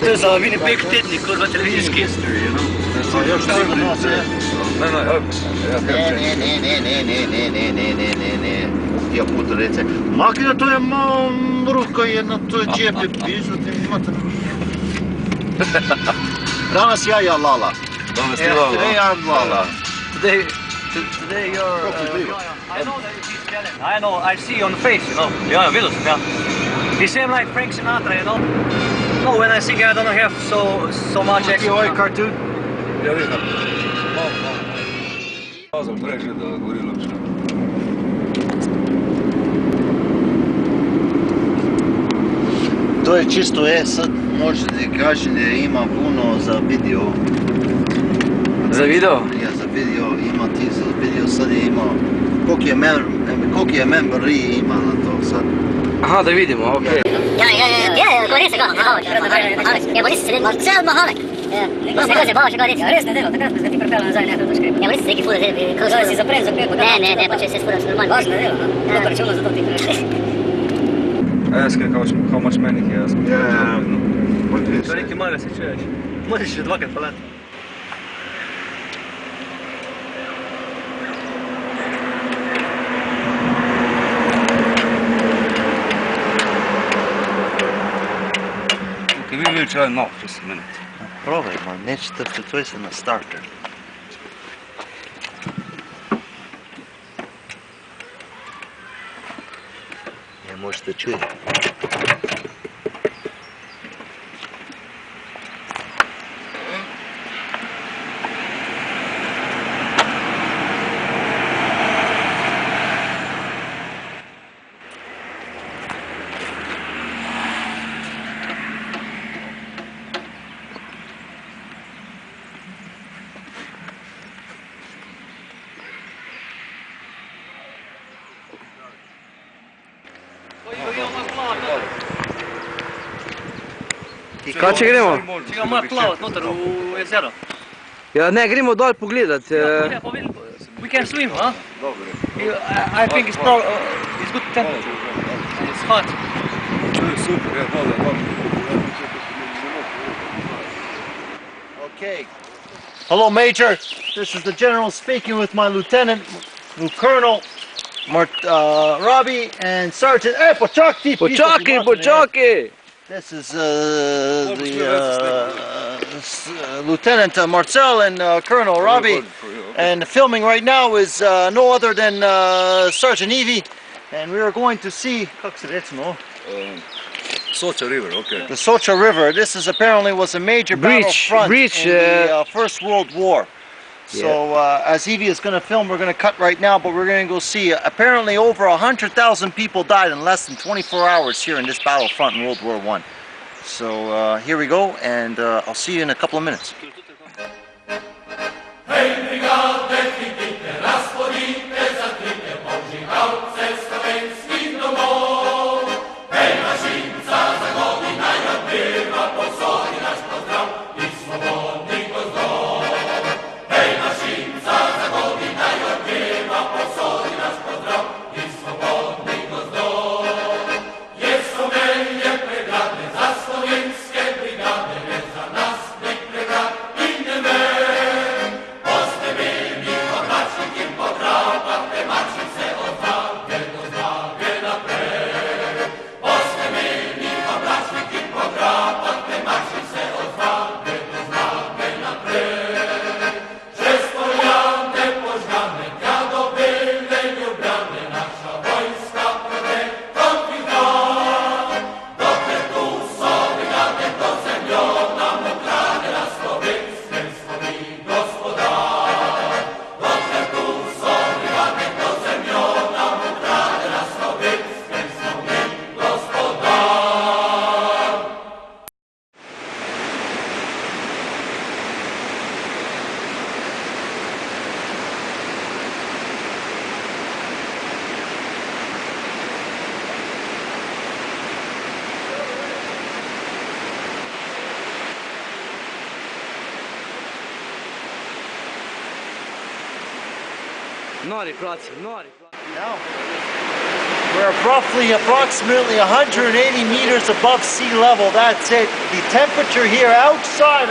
To je za Winnipeg tednik, kot v televizijski. Ja puta rece, makina to je malo ruka jedna, to je džepe, pišu ti imate. Danas ja lala. Danas ti lala? Today I'm lala. Today you're... I know that he's telling. I know, I see you on the face, you know. Ja, videl sam, ja. You seem like Frank Sinatra, you know. No, when I sing I don't have so much extra. Ti ovaj cartoon? Ja vidim. Malo. Pazam preže da gorilo še. To je čisto sad možete kaži da ima puno za video. Za video? Ja, za video, ima ti za video, sad je imao, koliko je memori ima na to sad. Aha, da vidimo, okej. Ja, govori se kao, ja, boli se Marcel Mahalek. Ja, se kaže, baš govori. Ja, res ne delo, takrat smo ga ti prepela nazaj nekako to škripa. Ja, boli se neki ful, da si zapren za pet. Ne, pa če se spuraš normalno. Baš ne delo, no? Dobro, računam za to ti preš. Ask how much money he has. To neki malega se čuješ. Možeš še dvakrat poleti. Okay, we will try now, just a minute. Probaj, ma neće trpiti, to je se na starter. Ne možete čuti. Kaj če gremo? Če ga malo plavat noter v jezero. Ja, ne, gremo dol pogledat. We can swim, huh? I think it's good temperature. It's hot. Super, ja, dobro. Okay. Hello, Major. This is the General speaking with my Lieutenant, Colonel Robbie, and Sergeant. Hey, Počakaj! This is Lieutenant Marcel and Colonel Robbie, and the filming right now is no other than Sergeant Evie, and we are going to see Socha River, okay. the Socha River. This is apparently was a major battlefront in the First World War. So as Evie is going to film, we're going to cut right now, but we're going to go see. Apparently over 100,000 people died in less than 24 hours here in this battlefront in World War I. So here we go, and I'll see you in a couple of minutes. Nori, praci, nori. No. We're approximately 180 meters above sea level. That's it. The temperature here outside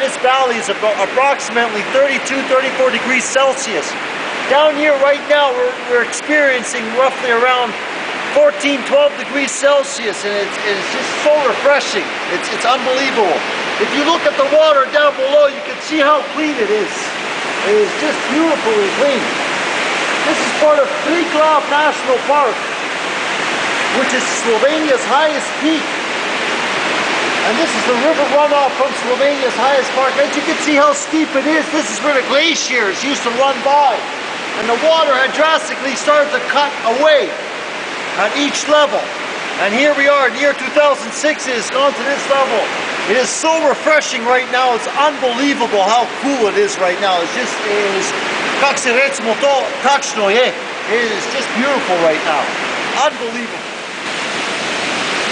this valley is about approximately 32, 34 degrees Celsius. Down here right now, we're experiencing roughly around 14, 12 degrees Celsius, and it's just so refreshing. It's unbelievable. If you look at the water down below, you can see how clean it is. It is just beautifully clean. This is part of Triglav National Park, which is Slovenia's highest peak. And this is the river runoff from Slovenia's highest park. As you can see how steep it is, this is where the glaciers used to run by. And the water had drastically started to cut away at each level. And here we are, in the year 2006, it has gone to this level. It is so refreshing right now. It's unbelievable how cool it is right now. It's just, it is, kak se recimo to, tačno je. It is just beautiful right now. Unbelievable.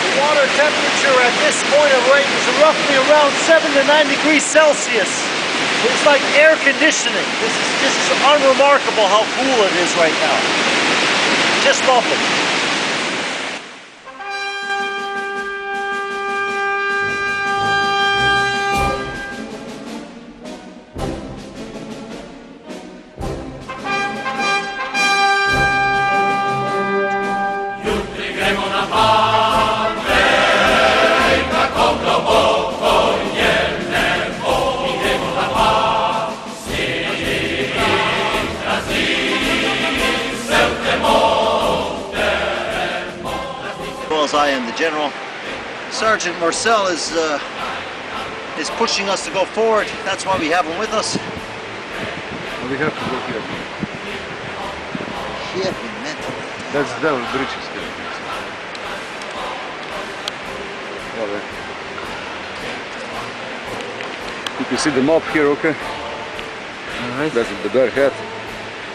The water temperature at this point of rain is roughly around 7 to 9 degrees Celsius. It's like air conditioning. This is unremarkable how cool it is right now. Just lovely. I am the General. Sergeant Marcel is pushing us to go forward. That's why we have him with us. We have to go here. Here we met. That's the bridge. You can see the map here, okay? Alright. That's the bear head.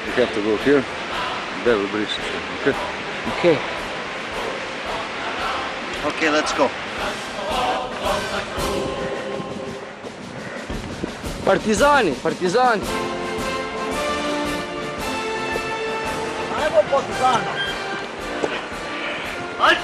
We have to go here. Devil bridge, okay? Okay. Okay, let's go. Partizani, partizani. Ajmo partizano. Ajde.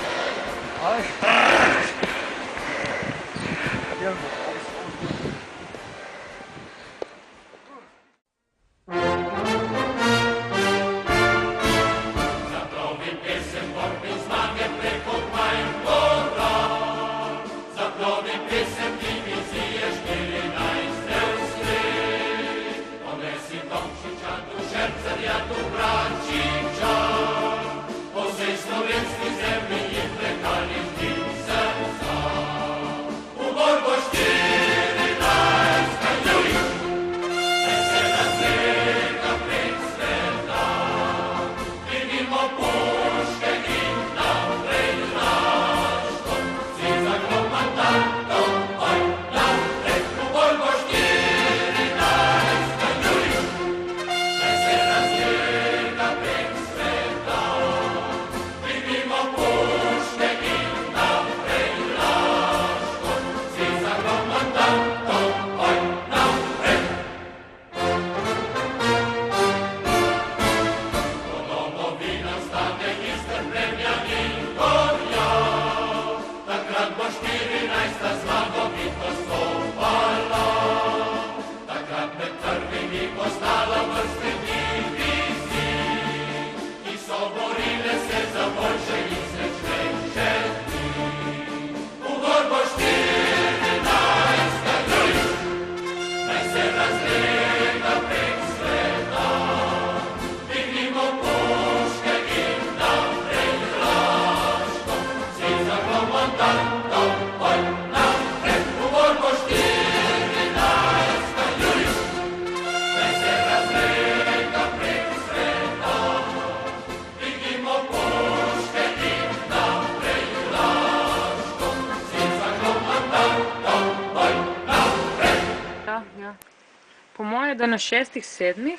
Po moje, da na 6, 7.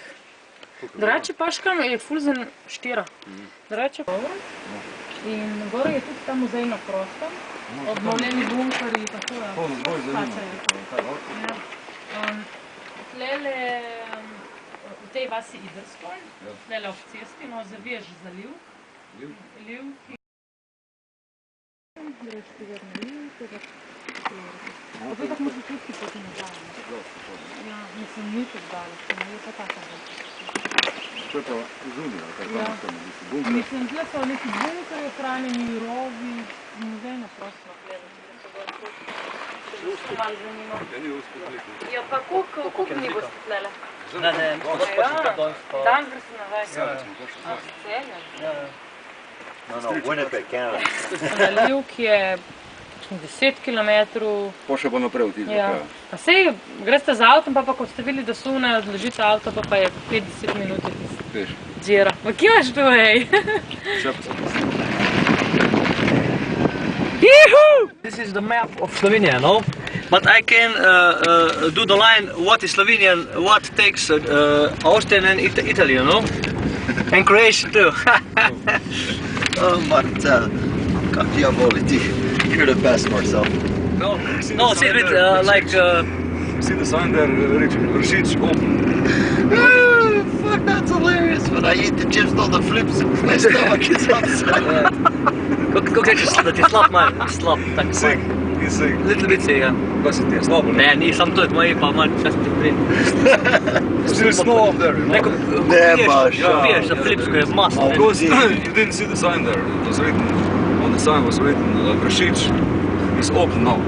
Drugače Paška je ful za 4. Drugače dobro. In gore je tudi ta muzej na prostem. Obnovljeni bunkerji, tako da. Tlele v tej vasi Idrskoj, tlele ob cesti, no zaviješ zaliv Livki. Greš ti ver na livke, da pa to tako moraš čutiti poti nazaj. Ja, mislim, ni tako daleč, je pa taka bolj. To je pa zunija, kaj Ja. tam tam, mislim, bunker. Mislim, tle so neki bunkerji, hranjeni rovi, muzej na prosto gledati, da se gor tudi. Se malo zanima. Ja, ni uspet lik. Ja, pa koliko dni boste tlele? Ne, Dan gre se nazaj. Celje? No, Winnipeg, Canada. Na Livki je 10 kilometrov. Pa še pa naprej v tisti. Ja. A sej, greste z avtom, pa ko ste videli, da sune, odložite avto, pa je 50 minut je tisti Veš, džira. Ma kje imaš to, hej? vse pa sem mislil. This is the map of Slovenia, no? But I can do the line what is Slovenian, what takes Austrian and Italy, you know? And Croatia too. Oh, but Diaboliti, you're the best, Marcel. No, see it like... See the sign there, Ršič open. Fuck, that's hilarious. When I eat the chips, all the flips and my stomach is upset. Kako rečeš, da ti je slab malo? Slab, tako Sing, in sing. Little bit si, ja. Kaj si ti je slabo? Ne, ni, sam to je moji, pa malo čas ti prije. Still snow up there, you know? Neko, Ne, baš, ja. piješ za Filipsko je mast. Because you didn't see the sign there. It was written, on the sign was written, Ršič is open now.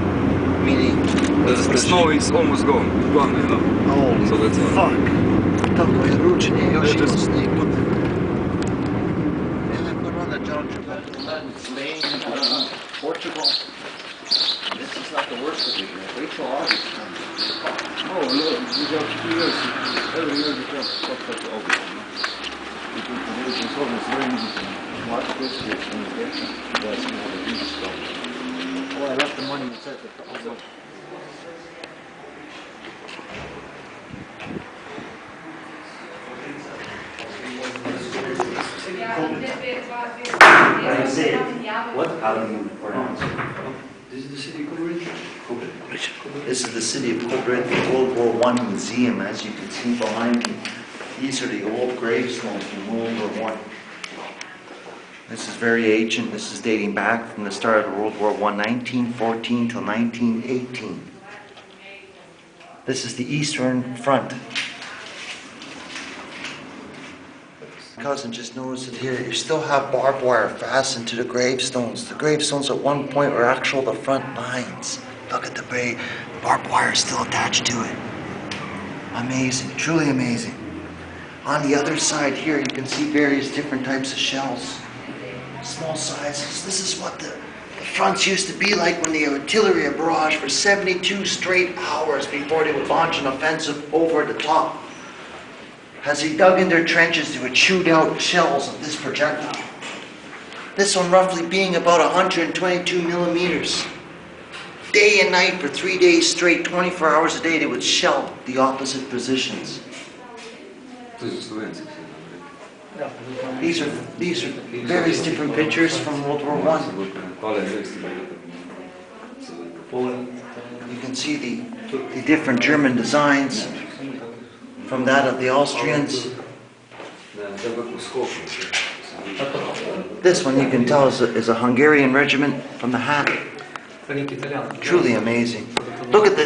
Meaning, The snow is almost gone, you know? holy So that's why. fuck. Tako je ručenje još Yeah, jedno just- snijegu. And I put on the John Travolta in Spain, Portugal. This is not the worst of it yet. Wait till August comes. Oh, look, we got 2 years. Every year we have stuff like the open. We can do it in Slovenia, it's very easy to mark this here, and that's more the easy stuff. Oh, I left the money inside the car. What? How do you pronounce it? This is the city of Kobrit? This is the city of Kobrit, the World War I museum, as you can see behind me. These are the old gravestones from World War I. This is very ancient. This is dating back from the start of World War I, 1914 till 1918. This is the Eastern Front. Cousin just noticed it here. You still have barbed wire fastened to the gravestones. The gravestones at one point were actual the front lines. Look at the barbed wire is still attached to it. Amazing, truly amazing. On the other side here, you can see various different types of shells. Small sizes. This is what the fronts used to be like when the artillery had barraged for 72 straight hours before they would launch an offensive over the top. As they dug in their trenches, they would shoot out shells of this projectile. This one roughly being about 122 millimeters. Day and night for 3 days straight, 24 hours a day, they would shell the opposite positions. To jest Slovenci. These are various different pictures from World War I. You can see the different German designs from that of the Austrians. This one you can tell is a Hungarian regiment from the hat. Truly amazing. Look at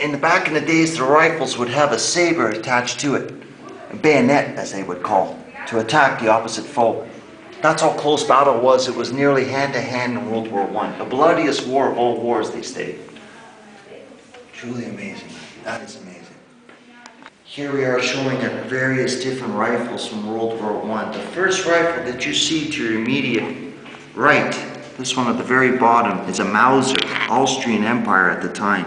in the back in the days, the rifles would have a saber attached to it, a bayonet as they would call, to attack the opposite foe. That's how close battle was. It was nearly hand-to-hand in World War I. The bloodiest war of all wars, they say. Truly amazing. That is amazing. Here we are showing various different rifles from World War I. The first rifle that you see to your immediate right, this one at the very bottom, is a Mauser, Austrian Empire at the time.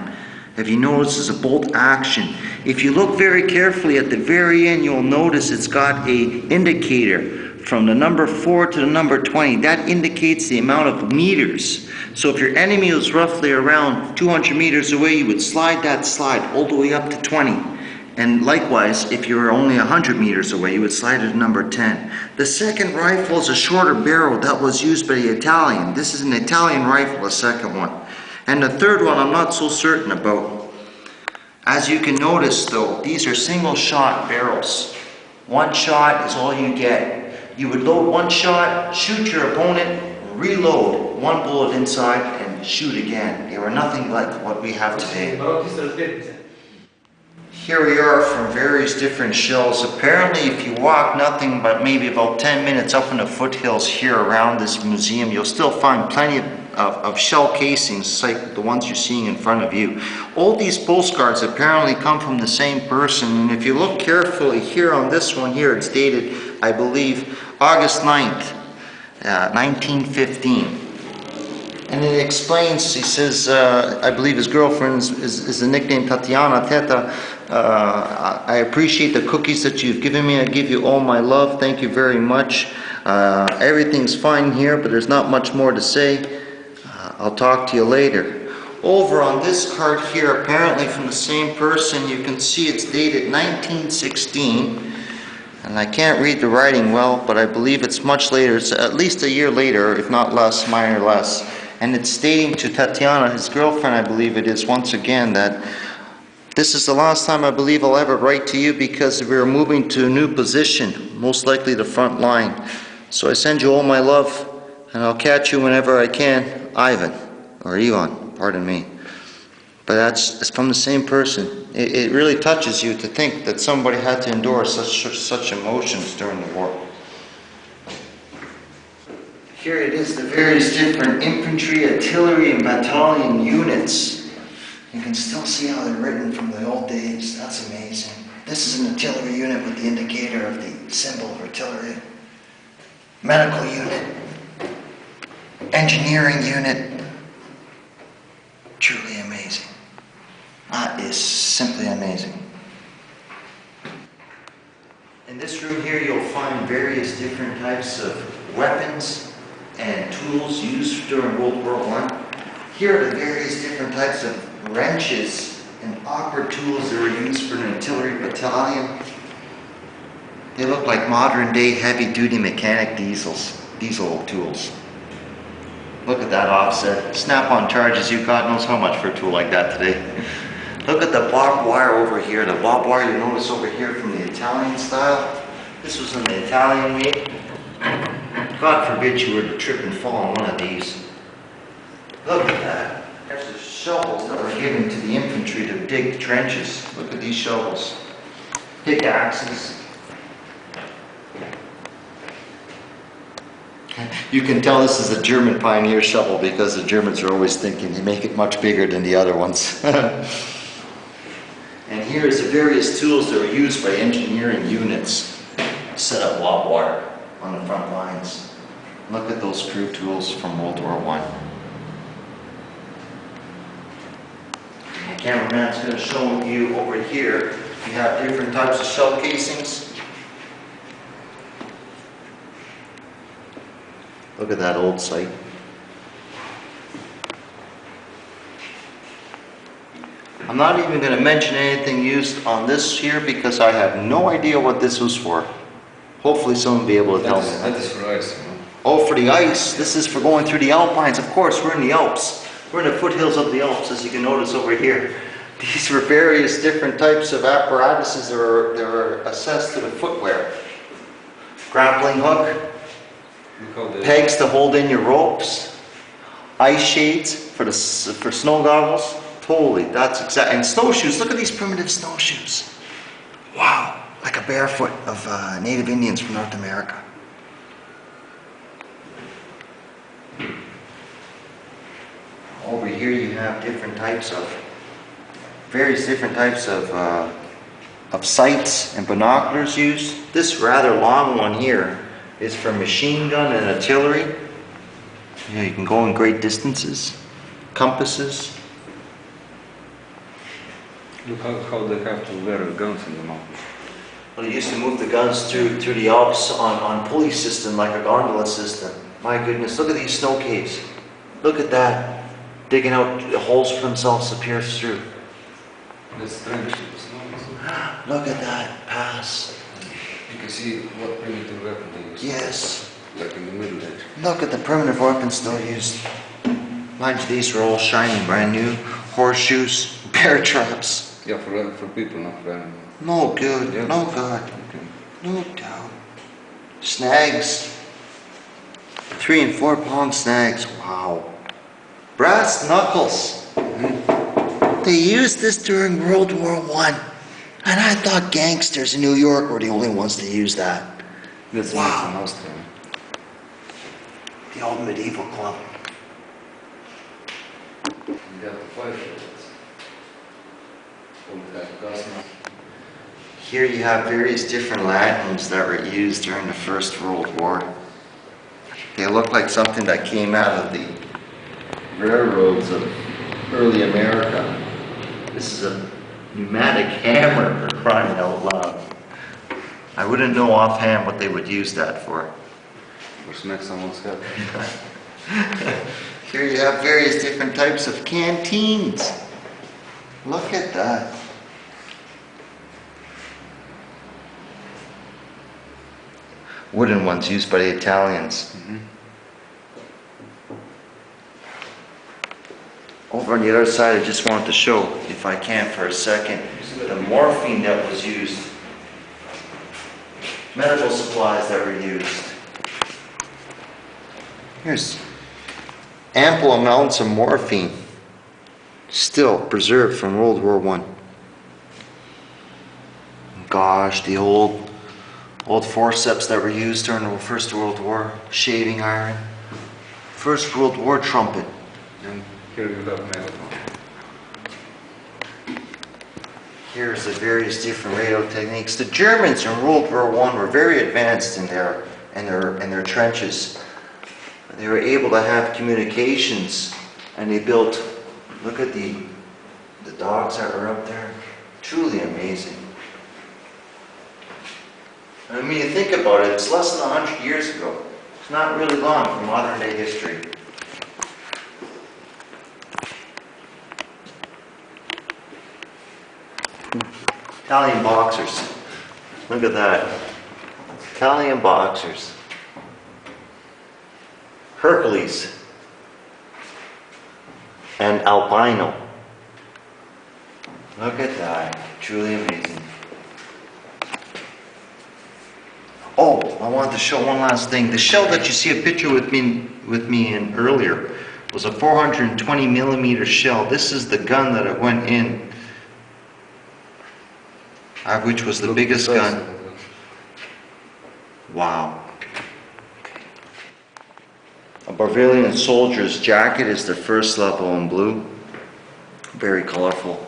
If you notice, it's a bolt action. If you look very carefully at the very end, you'll notice it's got a indicator from the number 4 to the number 20. That indicates the amount of meters. So if your enemy was roughly around 200 meters away, you would slide that slide all the way up to 20. And likewise, if you were only 100 meters away, you would slide it to number 10. The second rifle is a shorter barrel that was used by the Italian. This is an Italian rifle, the second one. And the third one I'm not so certain about. As you can notice though, these are single shot barrels. One shot is all you get. You would load one shot, shoot your opponent, reload one bullet inside, and shoot again. They were nothing like what we have today. Here we are from various different shells. Apparently, if you walk nothing but maybe about 10 minutes up in the foothills here around this museum, you'll still find plenty of shell casings like the ones you're seeing in front of you. All these postcards apparently come from the same person, and if you look carefully here on this one here, it's dated, I believe, August 9th, 1915. And it explains, he says, I believe his girlfriend is the nickname Tatiana, Teta. I appreciate the cookies that you've given me. I give you all my love. Thank you very much. Everything's fine here, but there's not much more to say. I'll talk to you later. Over on this card here, apparently from the same person, you can see it's dated 1916. And I can't read the writing well, but I believe it's much later. It's at least a year later, if not less, minor less. And it's stating to Tatiana, his girlfriend, I believe it is, once again, that this is the last time I believe I'll ever write to you because we're moving to a new position, most likely the front line. So I send you all my love, and I'll catch you whenever I can. Ivan, or Ivan, pardon me. But it's from the same person. It really touches you to think that somebody had to endure such emotions during the war. Here it is, the various different infantry, artillery, and battalion units. You can still see how they're written from the old days. That's amazing. This is an artillery unit with the indicator of the symbol of artillery. Medical unit. Engineering unit. Truly amazing. That is simply amazing. In this room here, you'll find various different types of weapons and tools used during World War I. Here are the various different types of wrenches and awkward tools that were used for an artillery battalion. They look like modern day heavy duty mechanic diesel tools. Look at that offset. Snap-on charges you God knows how much for a tool like that today. Look at the barbed wire over here. The barbed wire you notice over here from the Italian style. This was in the Italian made. God forbid you were to trip and fall on one of these. Look at that. There's the shovels that were given to the infantry to dig trenches. Look at these shovels. Pickaxes. You can tell this is a German pioneer shovel because the Germans are always thinking they make it much bigger than the other ones. And here is the various tools that were used by engineering units to set up barbed wire on the front lines. Look at those screw tools from World War I. The cameraman's going to show you over here, you have different types of shell casings. Look at that old sight. I'm not even going to mention anything used on this here because I have no idea what this was for. Hopefully someone will be able to tell me. That is for ice. Oh, for the ice. This is for going through the Alpines. Of course, we're in the Alps. We're in the foothills of the Alps, as you can notice over here. These were various different types of apparatuses that were assessed to the footwear. Grappling hook, pegs to hold in your ropes, ice shades for snow goggles. Totally, that's exact. And snowshoes. Look at these primitive snowshoes. Wow, like a barefoot of native Indians from North America. Over here you have various different types of sights and binoculars used. This rather long one here is for machine gun and artillery. You can go in great distances. Compasses. Look how they have to wear guns in the mountains. Well, they used to move the guns through the Alps on pulley system, like a gondola system. My goodness, look at these snow caves. Look at that. Digging out holes for themselves to pierce through. That's trench in the snow. Look at that pass. You can see what primitive weapon they use. Yes. Like in the Middle Age. Look at the primitive weapons still used. Mind you, these were all shiny, brand new. Horseshoes, bear traps. Yeah, for people, not for animals. No good, Yeah. no good. Okay. No doubt. Snags. 3 and 4 pound snags. Wow. Brass knuckles. They used this during World War I. And I thought gangsters in New York were the only ones to use that. Wow. The old medieval club. Here you have various different lanterns that were used during the First World War. They look like something that came out of the railroads of early America. This is a pneumatic hammer, for crying out loud. I wouldn't know offhand what they would use that for. Here you have various different types of canteens. Look at that. Wooden ones used by the Italians. Over on the other side, I just wanted to show, if I can for a second, the morphine that was used. Medical supplies that were used. Here's ample amounts of morphine still preserved from World War I. Gosh, the old forceps that were used during the First World War, shaving iron, First World War trumpet. Here's the various different radio techniques. The Germans in World War I were very advanced in their trenches. They were able to have communications, and they built. Look at the dogs that were up there. Truly amazing. I mean, you think about it, it's less than 100 years ago. It's not really long for modern day history. Italian boxers. Look at that. Italian boxers. Hercules. And albino. Look at that. Truly amazing. Oh, I wanted to show one last thing. The shell that you see a picture with me in earlier was a 420 millimeter shell. This is the gun that it went in, which was the biggest gun. Wow. A Bavarian soldier's jacket is the first level in blue. Very colorful.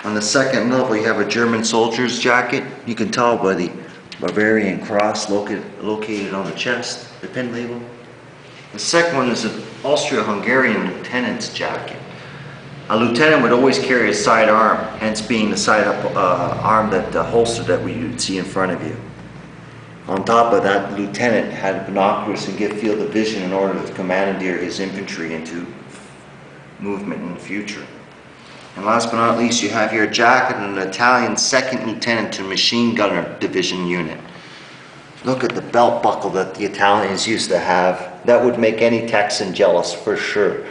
On the second level you have a German soldier's jacket. You can tell by the Bavarian cross located on the chest, the pin label. The second one is an Austro-Hungarian lieutenant's jacket. A lieutenant would always carry a side arm, hence being the side up arm, that the holster that we would see in front of you. On top of that, the lieutenant had binoculars and get field of vision in order to commandeer his infantry into movement in the future. And last but not least, you have here a jacket and an Italian second lieutenant to machine gunner division unit. Look at the belt buckle that the Italians used to have. That would make any Texan jealous for sure.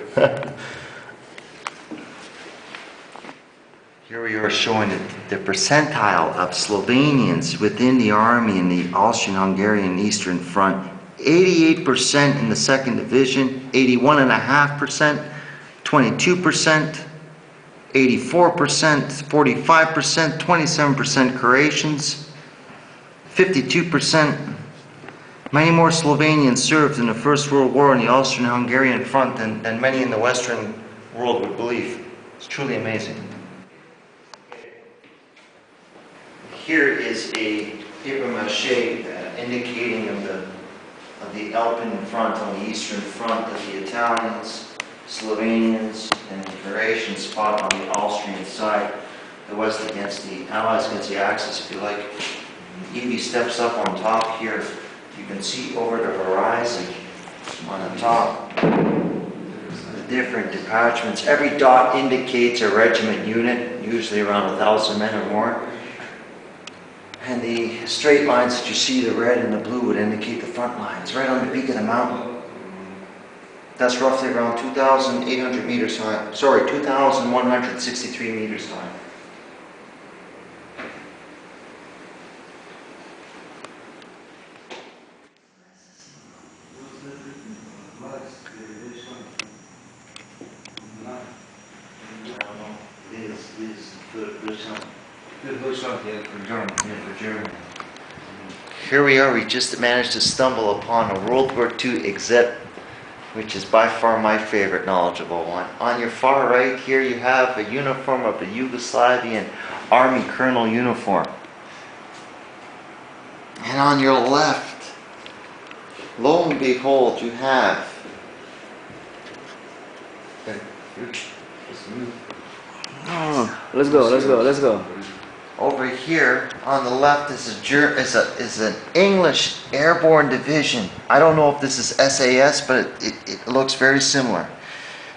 Here we are showing the percentile of Slovenians within the army in the Austrian-Hungarian Eastern Front. 88% in the 2nd Division, 81.5%, 22%, 84%, 45%, 27% Croatians, 52%. Many more Slovenians served in the First World War in the Austrian-Hungarian front than many in the Western world would believe. It's truly amazing. Here is a papier-mâché indicating of the Alpine front on the Eastern Front that the Italians, Slovenians, and the Croatians fought on the Austrian side. The West against the Allies against the Axis, if you like. Evie steps up on top here. You can see over the horizon on the top the different detachments. Every dot indicates a regiment unit, usually around 1,000 men or more. And the straight lines that you see, the red and the blue, would indicate the front lines, right on the peak of the mountain. That's roughly around 2,800 meters high. Sorry, 2,163 meters high. don't know. Is Deutschland. Deutschland, yeah, for Germany. Here we are, we just managed to stumble upon a World War II exhibit, which is by far my favorite knowledgeable one. On your far right here you have a uniform of the Yugoslavian Army Colonel uniform. And on your left, lo and behold, you have Oh, let's go. over here on the left is an English airborne division. I don't know if this is SAS, but it looks very similar.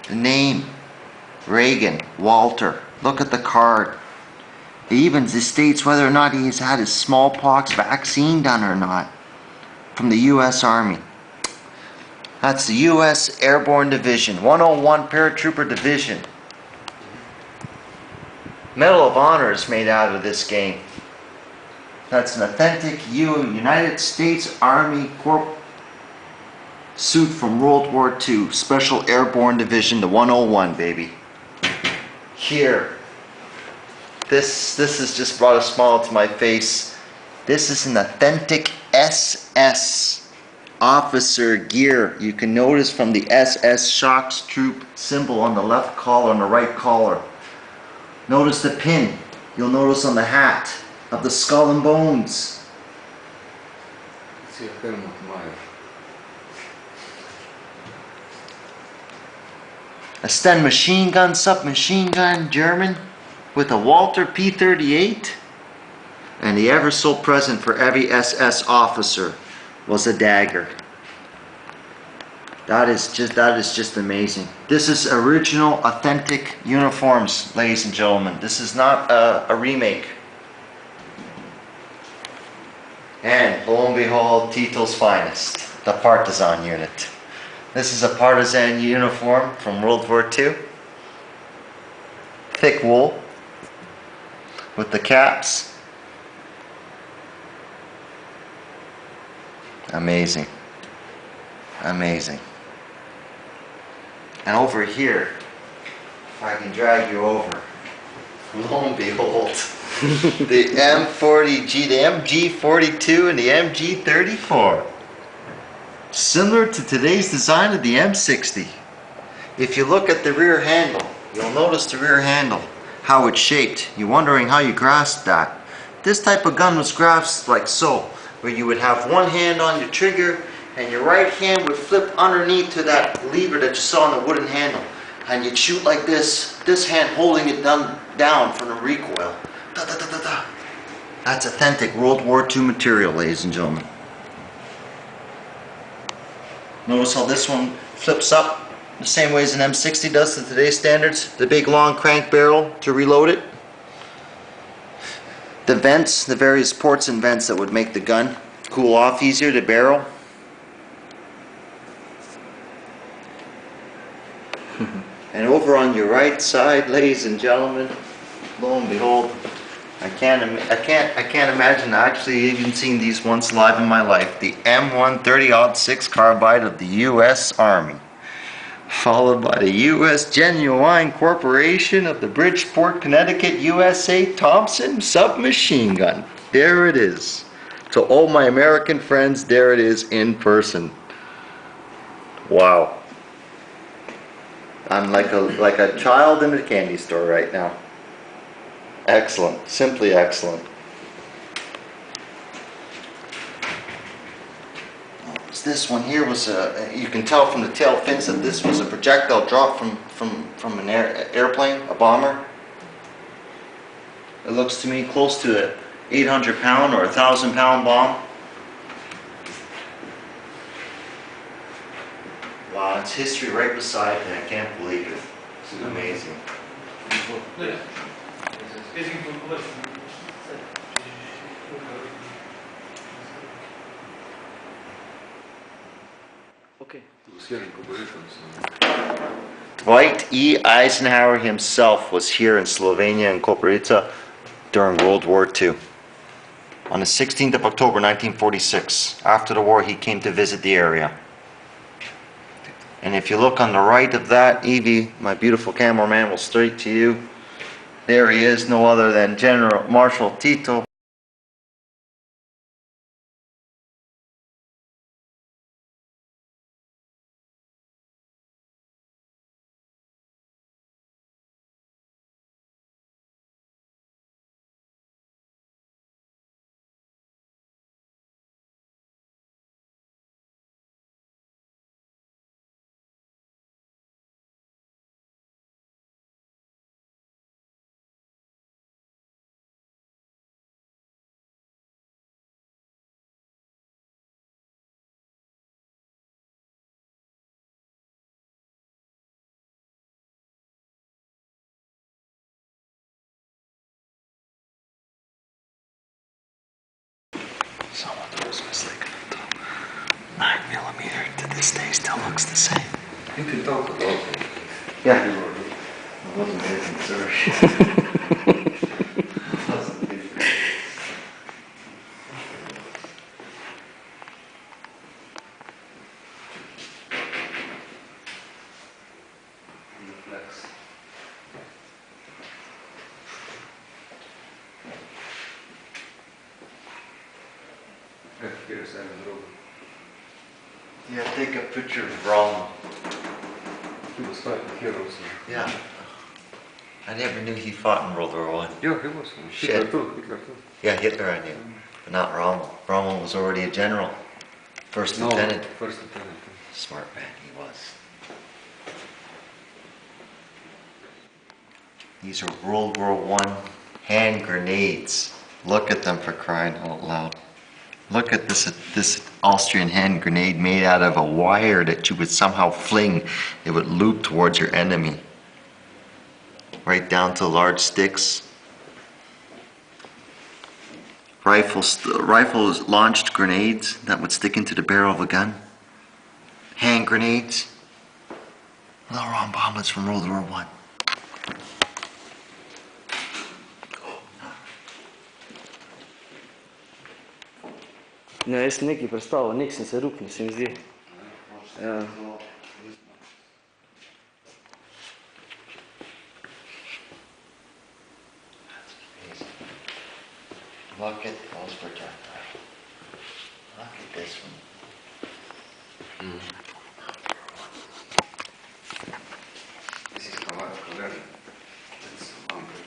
The name, Reagan, Walter. Look at the card. It even states whether or not he has had his smallpox vaccine done or not from the U.S. Army. That's the U.S. Airborne Division, 101 Paratrooper Division. Medal of Honor is made out of this game. That's an authentic United States Army Corp suit from World War II, Special Airborne Division, the 101, baby. Here, this has just brought a smile to my face. This is an authentic SS officer gear. You can notice from the SS Shocks Troop symbol on the left collar and the right collar. Notice the pin you'll notice on the hat of the skull and bones. A Sten machine gun, submachine gun, German, with a Walter P-38. And the ever so present for every SS officer was a dagger. That is just amazing. This is original, authentic uniforms, ladies and gentlemen. This is not a remake. And lo and behold, Tito's finest, the partisan unit. This is a partisan uniform from World War II. Thick wool with the caps. Amazing. Amazing. And over here, if I can drag you over, lo and behold, the M40G, the MG42 and the MG34. Similar to today's design of the M60. If you look at the rear handle, you'll notice the rear handle, how it's shaped. You're wondering how you grasped that. This type of gun was grasped like so, where you would have one hand on your trigger and your right hand would flip underneath to that lever that you saw on the wooden handle, and you'd shoot like this hand holding it down from the recoil. Da, da, da, da, da. That's authentic World War II material, ladies and gentlemen. Notice how this one flips up the same way as an M60 does to today's standards. The big long crank barrel to reload it. The vents, the various ports and vents that would make the gun cool off easier to barrel. And over on your right side, ladies and gentlemen, lo and behold, I can't imagine actually even seeing these once live in my life. The M130-06 carbide of the U.S. Army, followed by the U.S. Genuine Corporation of the Bridgeport, Connecticut, USA Thompson submachine gun. There it is. To all my American friends, there it is in person. Wow. I'm like a child in a candy store right now. Excellent, simply excellent. This one here was you can tell from the tail fins that this was a projectile drop from an airplane, a bomber. It looks to me close to an 800-pound or 1,000-pound bomb. Wow, it's history right beside me. I can't believe it. It's amazing. Okay. Dwight E. Eisenhower himself was here in Slovenia and Koprivnica during World War II. On the 16th of October 1946, after the war, he came to visit the area. And if you look on the right of that, Evie, my beautiful cameraman, will straight to you. There he is, no other than General Marshal Tito. Someone was mistaken. 9mm to this day still looks the same. You can talk about it. Yeah. It wasn't anything serious. Yeah, take a picture of Ron. He was fighting heroes. Yeah. I never knew he fought in World War I. Yeah, he was. Shit. Hitler too. Yeah, Hitler I knew, but not Rommel. Rommel was already a general, first lieutenant. First lieutenant. Smart man he was. These are World War I hand grenades. Look at them, for crying out loud. Look at this Austrian hand grenade made out of a wire that you would somehow fling. It would loop towards your enemy. Right down to large sticks. Rifles launched grenades that would stick into the barrel of a gun. Hand grenades. Little round bombers from World War I. Ne, jaz sem nekaj predstavil, nek sem se ruknil, se mi zdi. Ja. Look at those projectiles. Look at this one. This is Kavak. It's bunker.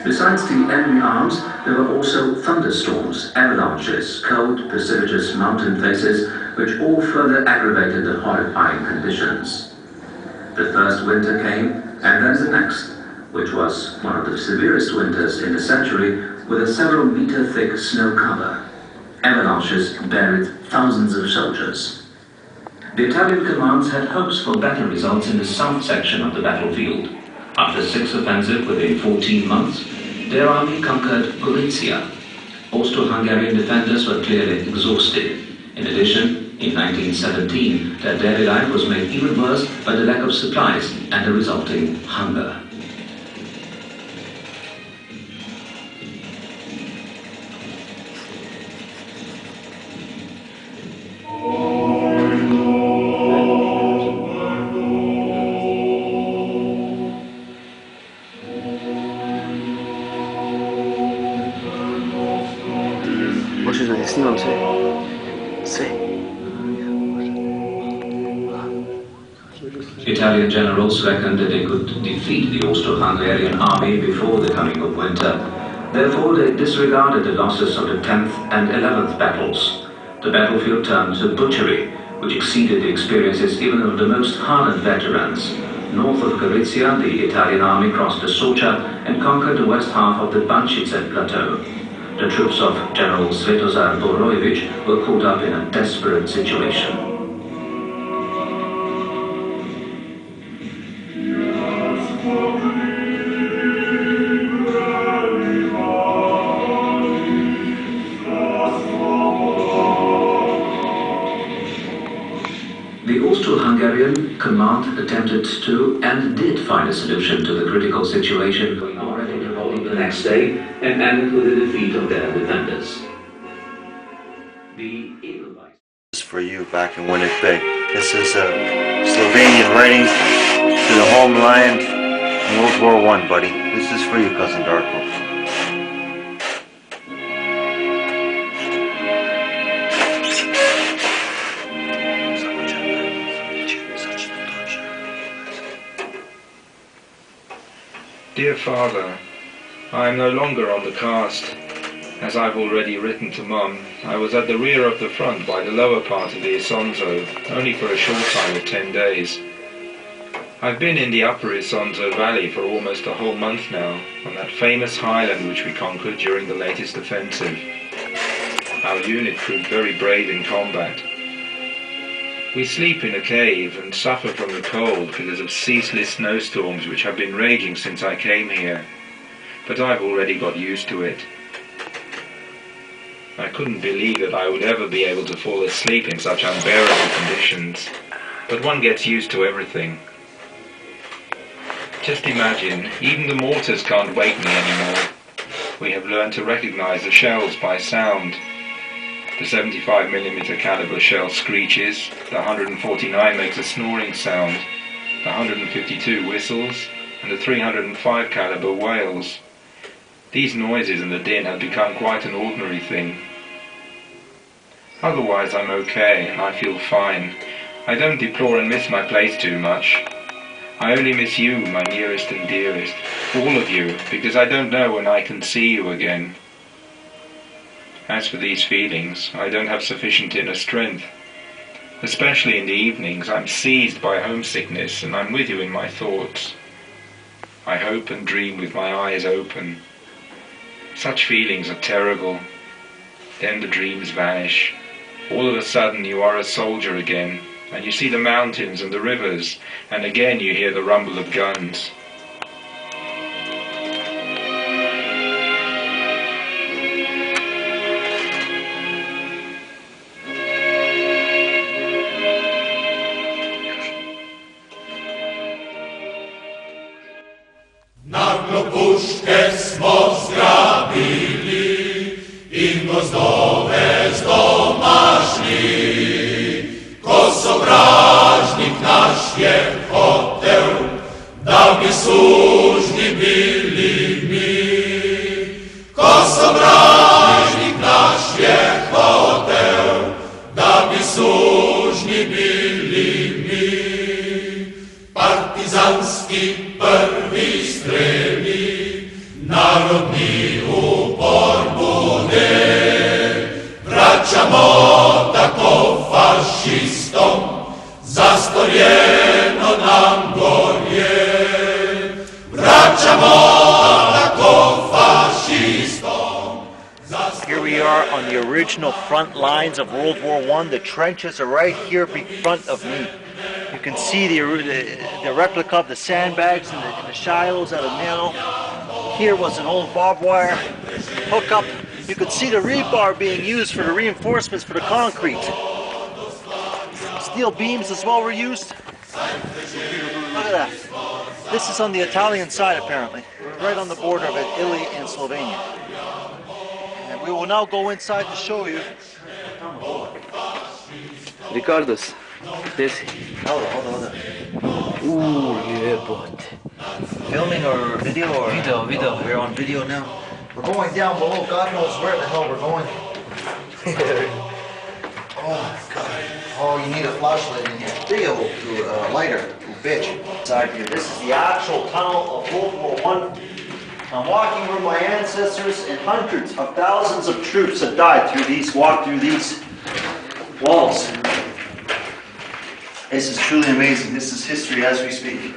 Besides the enemy arms, there were also thunderstorms, avalanches, cold, precipitous mountain faces, which all further aggravated the horrifying conditions. The first winter came, and then the next, which was one of the severest winters in the century, with a several-meter-thick snow cover. Avalanches buried thousands of soldiers. The Italian commands had hopes for better results in the south section of the battlefield. After 6 offensives within 14 months, their army conquered Gorizia. Austro-Hungarian defenders were clearly exhausted. In addition, in 1917, their daily life was made even worse by the lack of supplies and the resulting hunger. Možeš da je snimam sve? Sve. Italian generals reckoned that they could defeat the Austro-Hungarian army before the coming of winter. Therefore, they disregarded the losses of the 10th and 11th battles. The battlefield turned to butchery, which exceeded the experiences even of the most hardened veterans. North of Gorizia, the Italian army crossed the Socha and conquered the west half of the Banchice plateau. The troops of General Svetozar Borojevic were caught up in a desperate situation. The Austro-Hungarian command attempted to and did find a solution to the critical situation, going already to Rome the next day and ended with the defeat of their defenders. The Edelweiss. This is for you back in Winnipeg. This is Slovenian writing to the homeland in World War I, buddy. This is for you, Cousin Darko. Dear Father, I am no longer on the cast. As I've already written to Mum, I was at the rear of the front by the lower part of the Isonzo, only for a short time of 10 days. I've been in the upper Isonzo Valley for almost a whole month now, on that famous highland which we conquered during the latest offensive. Our unit proved very brave in combat. We sleep in a cave and suffer from the cold because of ceaseless snowstorms which have been raging since I came here, but I've already got used to it. I couldn't believe that I would ever be able to fall asleep in such unbearable conditions, but one gets used to everything. Just imagine, even the mortars can't wake me anymore. We have learned to recognize the shells by sound. The 75mm caliber shell screeches, the 149 makes a snoring sound, the 152 whistles, and the 305 caliber wails. These noises and the din have become quite an ordinary thing. Otherwise I'm okay, and I feel fine. I don't deplore and miss my place too much. I only miss you, my nearest and dearest, all of you, because I don't know when I can see you again. As for these feelings, I don't have sufficient inner strength. Especially in the evenings, I'm seized by homesickness and I'm with you in my thoughts. I hope and dream with my eyes open. Such feelings are terrible. Then the dreams vanish. All of a sudden you are a soldier again, and you see the mountains and the rivers, and again you hear the rumble of guns. Puške smo zgrabili in gozdove zdomašli, ko sovražnik naš je hotel, da bi sužnji bili mi. Ko sovražnik naš je hotel, da bi sužnji bili mi. Partizanski prvi streli, narodni upor bude, vraćamo tako fašistom, zastorjeno nam gorje. Vraćamo tako fašistom. Here we are on the original front lines of World War I. The trenches are right here in front of me. You can see the replica of the sandbags and the shilohs out of nail. Here was an old barbed wire hookup. You could see the rebar being used for the reinforcements for the concrete. Steel beams as well were used. Look at that. This is on the Italian side apparently. We're right on the border of Italy and Slovenia. And we will now go inside to show you. Ricardos, this. Hold on. Ooh, yeah, but. Filming or video or? Video. Oh, we're on video now. We're going down below. God knows where the hell we're going. Oh my God. Oh, you need a flashlight in here. Video lighter. bitch inside here. This is the actual tunnel of World War I. I'm walking where my ancestors and hundreds of thousands of troops have died walked through these walls. This is truly amazing. This is history as we speak.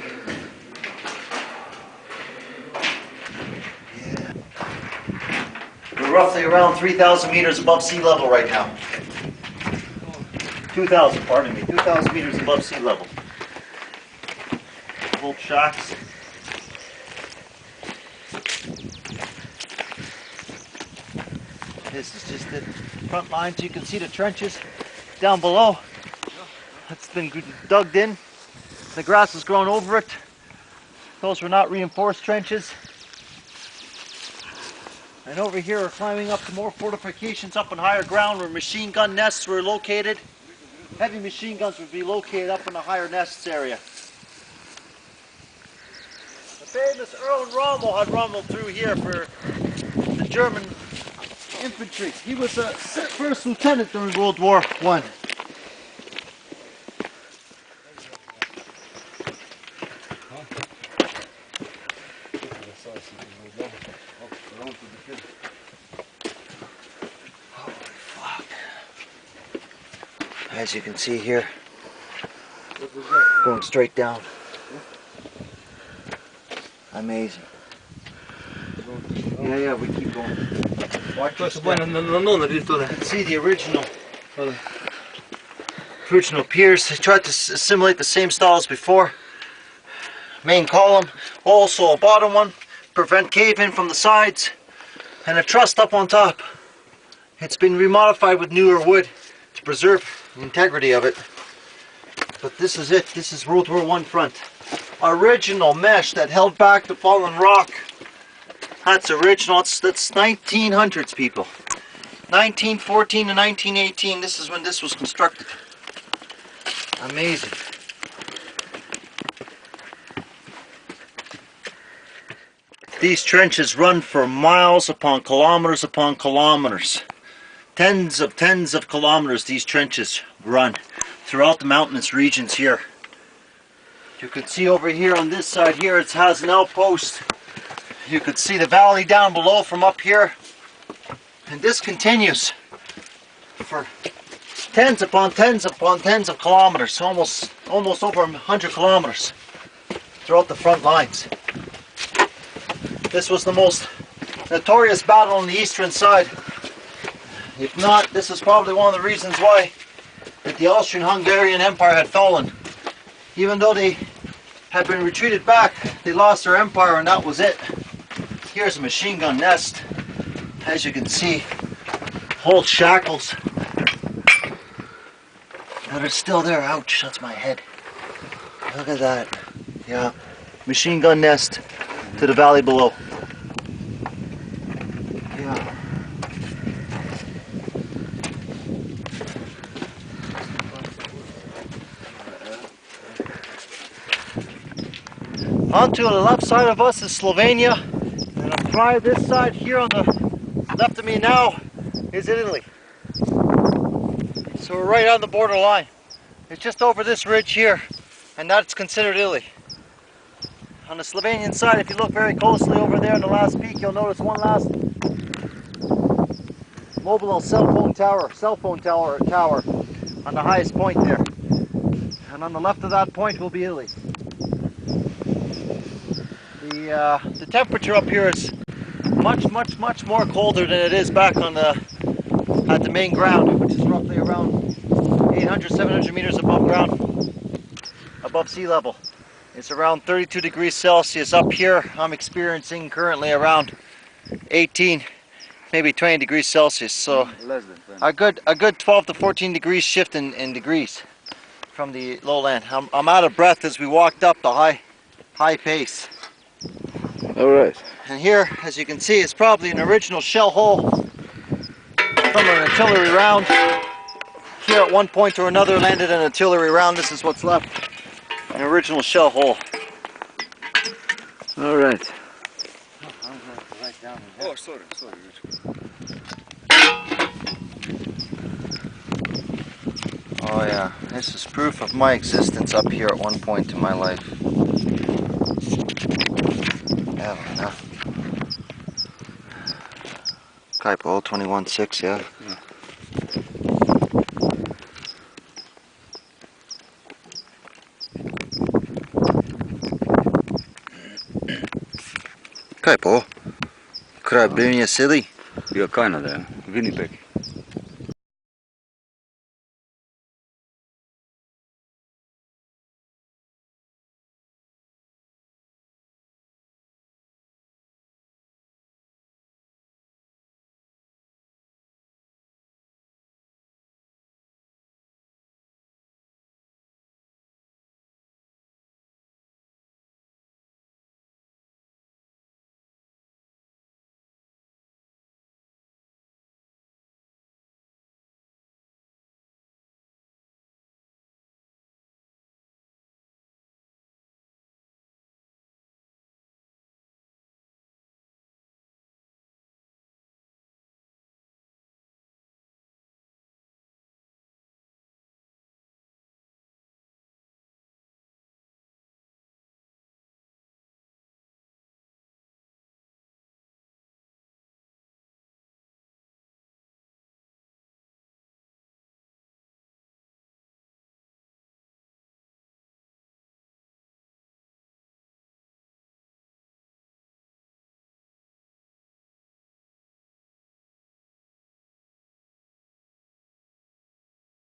Yeah. We're roughly around 3,000 meters above sea level right now. 2,000, pardon me, 2,000 meters above sea level. Old shacks. This is just the front lines. You can see the trenches down below. It's been dug in. The grass has grown over it. Those were not reinforced trenches. And over here we're climbing up to more fortifications up on higher ground where machine gun nests were located. Heavy machine guns would be located up in the higher nests area. The famous Earl Rommel had rumbled through here for the German infantry. He was a first lieutenant during World War I. As you can see here, going straight down. Amazing. Yeah, we keep going. Watch your step. See the original piers. They tried to assimilate the same style as before. Main column, also a bottom one, prevent cave-in from the sides, and a truss up on top. It's been remodified with newer wood to preserve the integrity of it. But this is it. This is World War I front. Original mesh that held back the fallen rock. That's original. That's 1900s, people. 1914 to 1918. This is when this was constructed. Amazing. These trenches run for miles upon kilometers upon kilometers. Tens of kilometers these trenches run throughout the mountainous regions here. You can see over here on this side here it has an outpost. You could see the valley down below from up here. And this continues for tens upon tens upon tens of kilometers, almost over 100 kilometers throughout the front lines. This was the most notorious battle on the eastern side. If not, this is probably one of the reasons why that the Austrian-Hungarian Empire had fallen. Even though they had been retreated back, they lost their empire and that was it. Here's a machine gun nest. As you can see, whole shackles that are still there. Ouch, that's my head. Look at that. Yeah, machine gun nest to the valley below. Yeah. On to the left side of us is Slovenia, and on prior this side here on the left of me now is Italy. So we're right on the border line. It's just over this ridge here, and that's considered Italy. On the Slovenian side, if you look very closely over there in the last peak, you'll notice one last mobile cell phone tower on the highest point there. And on the left of that point will be Italy. The temperature up here is much more colder than it is back on at the main ground, which is roughly around 800-700 meters above ground, above sea level. It's around 32 degrees Celsius. Up here I'm experiencing currently around 18, maybe 20 degrees Celsius. So a good 12 to 14 degrees shift in degrees from the lowland. I'm out of breath as we walked up the high pace. Alright. And here, as you can see, it's probably an original shell hole from an artillery round. Here at one point or another landed an artillery round. This is what's left. An original shell hole. Alright. Oh, sorry. Oh yeah, this is proof of my existence up here at one point in my life. Evelyn, Kaipo, 21.6, yeah? Kaipo, kraj Brinja City? Ja, Kanada, Winnipeg.